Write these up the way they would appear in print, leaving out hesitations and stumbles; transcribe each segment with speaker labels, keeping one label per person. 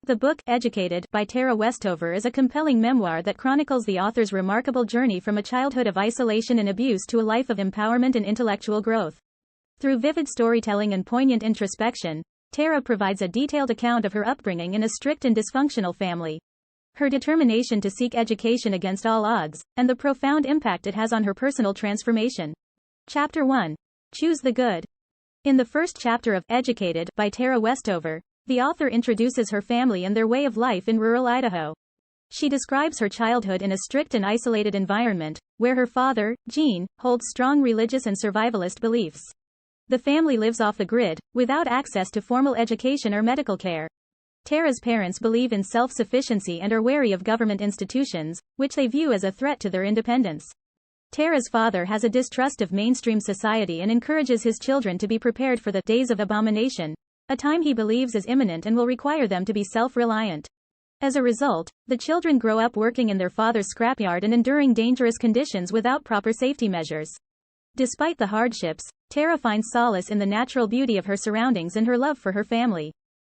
Speaker 1: The book, Educated, by Tara Westover is a compelling memoir that chronicles the author's remarkable journey from a childhood of isolation and abuse to a life of empowerment and intellectual growth. Through vivid storytelling and poignant introspection, Tara provides a detailed account of her upbringing in a strict and dysfunctional family, her determination to seek education against all odds, and the profound impact it has on her personal transformation. Chapter 1. Choose the Good. In the first chapter of Educated, by Tara Westover, the author introduces her family and their way of life in rural Idaho. She describes her childhood in a strict and isolated environment, where her father, Gene, holds strong religious and survivalist beliefs. The family lives off the grid, without access to formal education or medical care. Tara's parents believe in self-sufficiency and are wary of government institutions, which they view as a threat to their independence. Tara's father has a distrust of mainstream society and encourages his children to be prepared for the days of abomination, a time he believes is imminent and will require them to be self-reliant. As a result, the children grow up working in their father's scrapyard and enduring dangerous conditions without proper safety measures. Despite the hardships, Tara finds solace in the natural beauty of her surroundings and her love for her family.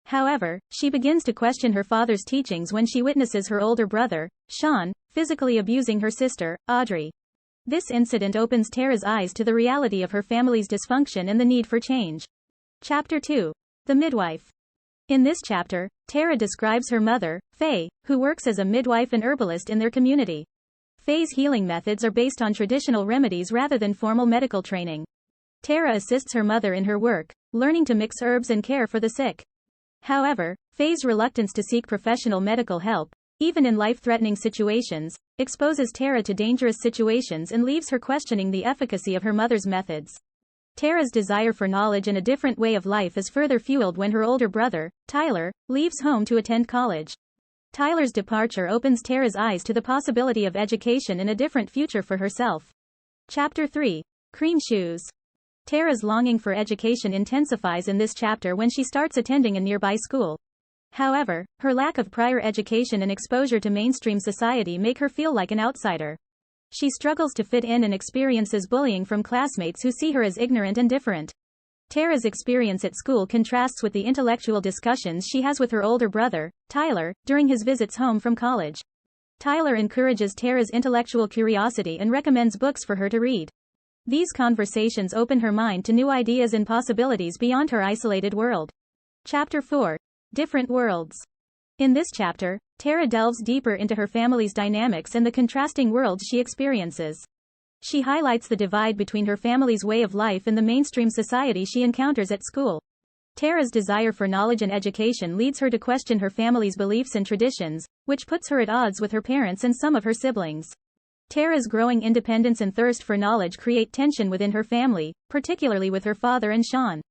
Speaker 1: However, she begins to question her father's teachings when she witnesses her older brother, Sean, physically abusing her sister, Audrey. This incident opens Tara's eyes to the reality of her family's dysfunction and the need for change. Chapter 2. The Midwife. In this chapter, Tara describes her mother, Faye, who works as a midwife and herbalist in their community. Faye's healing methods are based on traditional remedies rather than formal medical training. Tara assists her mother in her work, learning to mix herbs and care for the sick. However, Faye's reluctance to seek professional medical help, even in life-threatening situations, exposes Tara to dangerous situations and leaves her questioning the efficacy of her mother's methods. Tara's desire for knowledge and a different way of life is further fueled when her older brother, Tyler, leaves home to attend college. Tyler's departure opens Tara's eyes to the possibility of education and a different future for herself. Chapter 3. Cream Shoes. Tara's longing for education intensifies in this chapter when she starts attending a nearby school. However, her lack of prior education and exposure to mainstream society make her feel like an outsider. She struggles to fit in and experiences bullying from classmates who see her as ignorant and different. Tara's experience at school contrasts with the intellectual discussions she has with her older brother, Tyler, during his visits home from college. Tyler encourages Tara's intellectual curiosity and recommends books for her to read. These conversations open her mind to new ideas and possibilities beyond her isolated world. Chapter 4. Different Worlds. In this chapter, Tara delves deeper into her family's dynamics and the contrasting worlds she experiences. She highlights the divide between her family's way of life and the mainstream society she encounters at school. Tara's desire for knowledge and education leads her to question her family's beliefs and traditions, which puts her at odds with her parents and some of her siblings. Tara's growing independence and thirst for knowledge create tension within her family, particularly with her father and Sean.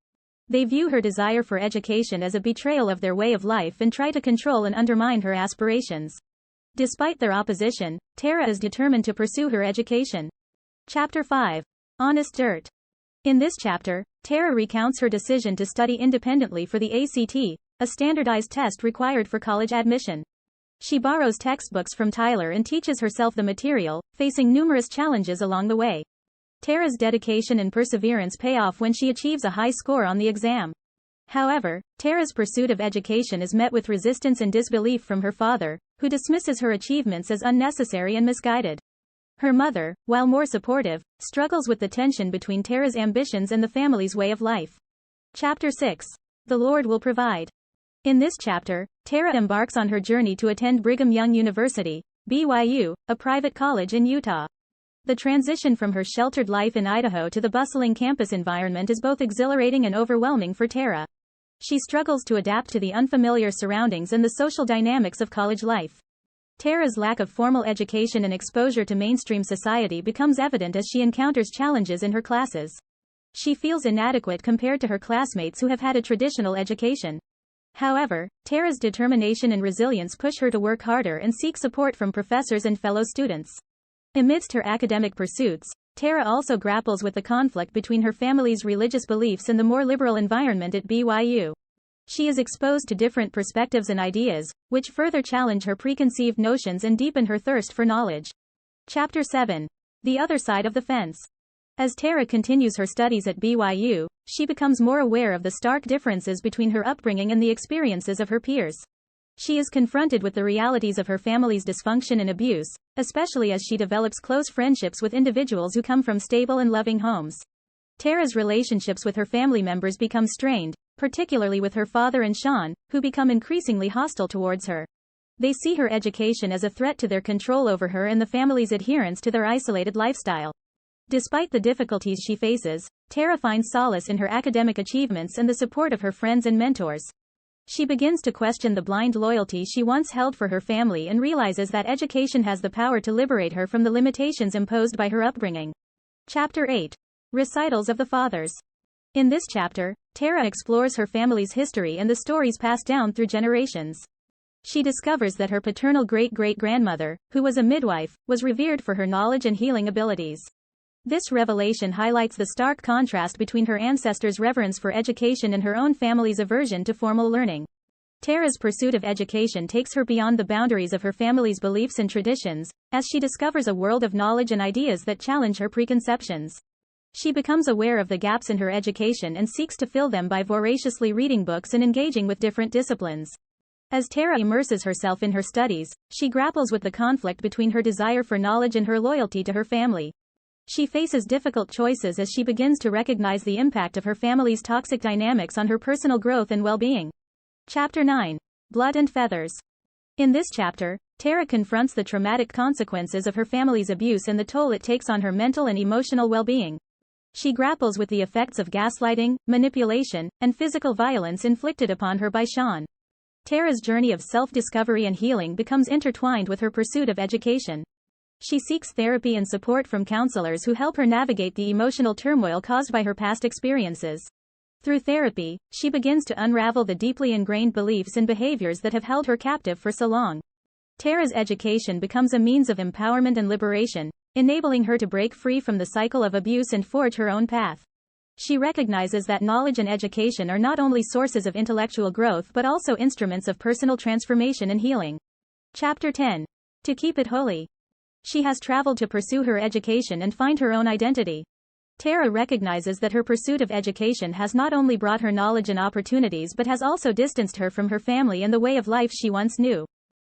Speaker 1: They view her desire for education as a betrayal of their way of life and try to control and undermine her aspirations. Despite their opposition, Tara is determined to pursue her education. Chapter 5. Honest Dirt. In this chapter, Tara recounts her decision to study independently for the ACT, a standardized test required for college admission. She borrows textbooks from Tyler and teaches herself the material, facing numerous challenges along the way. Tara's dedication and perseverance pay off when she achieves a high score on the exam. However, Tara's pursuit of education is met with resistance and disbelief from her father, who dismisses her achievements as unnecessary and misguided. Her mother, while more supportive, struggles with the tension between Tara's ambitions and the family's way of life. Chapter 6. The Lord Will Provide. In this chapter, Tara embarks on her journey to attend Brigham Young University, BYU, a private college in Utah. The transition from her sheltered life in Idaho to the bustling campus environment is both exhilarating and overwhelming for Tara. She struggles to adapt to the unfamiliar surroundings and the social dynamics of college life. Tara's lack of formal education and exposure to mainstream society becomes evident as she encounters challenges in her classes. She feels inadequate compared to her classmates who have had a traditional education. However, Tara's determination and resilience push her to work harder and seek support from professors and fellow students. Amidst her academic pursuits, Tara also grapples with the conflict between her family's religious beliefs and the more liberal environment at BYU. She is exposed to different perspectives and ideas, which further challenge her preconceived notions and deepen her thirst for knowledge. Chapter 7. The Other Side of the Fence. As Tara continues her studies at BYU, she becomes more aware of the stark differences between her upbringing and the experiences of her peers. She is confronted with the realities of her family's dysfunction and abuse, especially as she develops close friendships with individuals who come from stable and loving homes. Tara's relationships with her family members become strained, particularly with her father and Sean, who become increasingly hostile towards her. They see her education as a threat to their control over her and the family's adherence to their isolated lifestyle. Despite the difficulties she faces, Tara finds solace in her academic achievements and the support of her friends and mentors. She begins to question the blind loyalty she once held for her family and realizes that education has the power to liberate her from the limitations imposed by her upbringing. Chapter 8. Recitals of the Fathers. In this chapter, Tara explores her family's history and the stories passed down through generations. She discovers that her paternal great-great-grandmother, who was a midwife, was revered for her knowledge and healing abilities. This revelation highlights the stark contrast between her ancestors' reverence for education and her own family's aversion to formal learning. Tara's pursuit of education takes her beyond the boundaries of her family's beliefs and traditions, as she discovers a world of knowledge and ideas that challenge her preconceptions. She becomes aware of the gaps in her education and seeks to fill them by voraciously reading books and engaging with different disciplines. As Tara immerses herself in her studies, she grapples with the conflict between her desire for knowledge and her loyalty to her family. She faces difficult choices as she begins to recognize the impact of her family's toxic dynamics on her personal growth and well-being. Chapter 9. Blood and Feathers. In this chapter, Tara confronts the traumatic consequences of her family's abuse and the toll it takes on her mental and emotional well-being. She grapples with the effects of gaslighting, manipulation, and physical violence inflicted upon her by Sean. Tara's journey of self-discovery and healing becomes intertwined with her pursuit of education. She seeks therapy and support from counselors who help her navigate the emotional turmoil caused by her past experiences. Through therapy, she begins to unravel the deeply ingrained beliefs and behaviors that have held her captive for so long. Tara's education becomes a means of empowerment and liberation, enabling her to break free from the cycle of abuse and forge her own path. She recognizes that knowledge and education are not only sources of intellectual growth but also instruments of personal transformation and healing. Chapter 10. To Keep It Holy. She has traveled to pursue her education and find her own identity. Tara recognizes that her pursuit of education has not only brought her knowledge and opportunities but has also distanced her from her family and the way of life she once knew.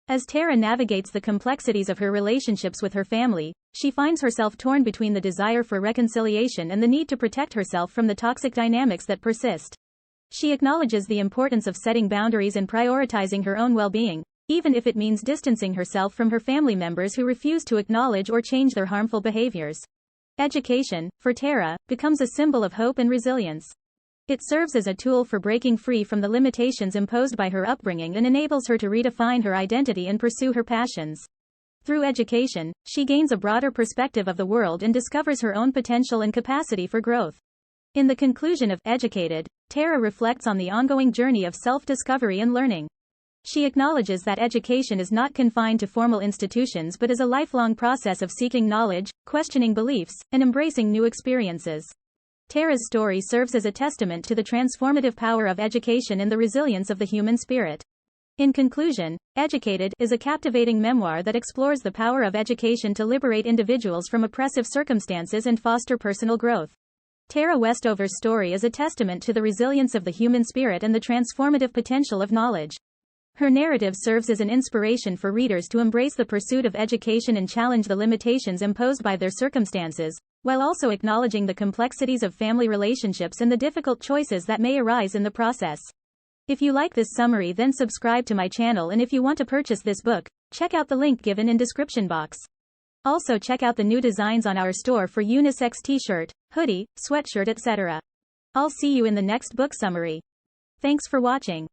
Speaker 1: As Tara navigates the complexities of her relationships with her family, she finds herself torn between the desire for reconciliation and the need to protect herself from the toxic dynamics that persist. She acknowledges the importance of setting boundaries and prioritizing her own well-being, even if it means distancing herself from her family members who refuse to acknowledge or change their harmful behaviors. Education, for Tara, becomes a symbol of hope and resilience. It serves as a tool for breaking free from the limitations imposed by her upbringing and enables her to redefine her identity and pursue her passions. Through education, she gains a broader perspective of the world and discovers her own potential and capacity for growth. In the conclusion of Educated, Tara reflects on the ongoing journey of self-discovery and learning. She acknowledges that education is not confined to formal institutions but is a lifelong process of seeking knowledge, questioning beliefs, and embracing new experiences. Tara's story serves as a testament to the transformative power of education and the resilience of the human spirit. In conclusion, Educated is a captivating memoir that explores the power of education to liberate individuals from oppressive circumstances and foster personal growth. Tara Westover's story is a testament to the resilience of the human spirit and the transformative potential of knowledge. Her narrative serves as an inspiration for readers to embrace the pursuit of education and challenge the limitations imposed by their circumstances, while also acknowledging the complexities of family relationships and the difficult choices that may arise in the process. If you like this summary, then subscribe to my channel, and if you want to purchase this book, check out the link given in description box. Also check out the new designs on our store for unisex t-shirt, hoodie, sweatshirt, etc. I'll see you in the next book summary. Thanks for watching.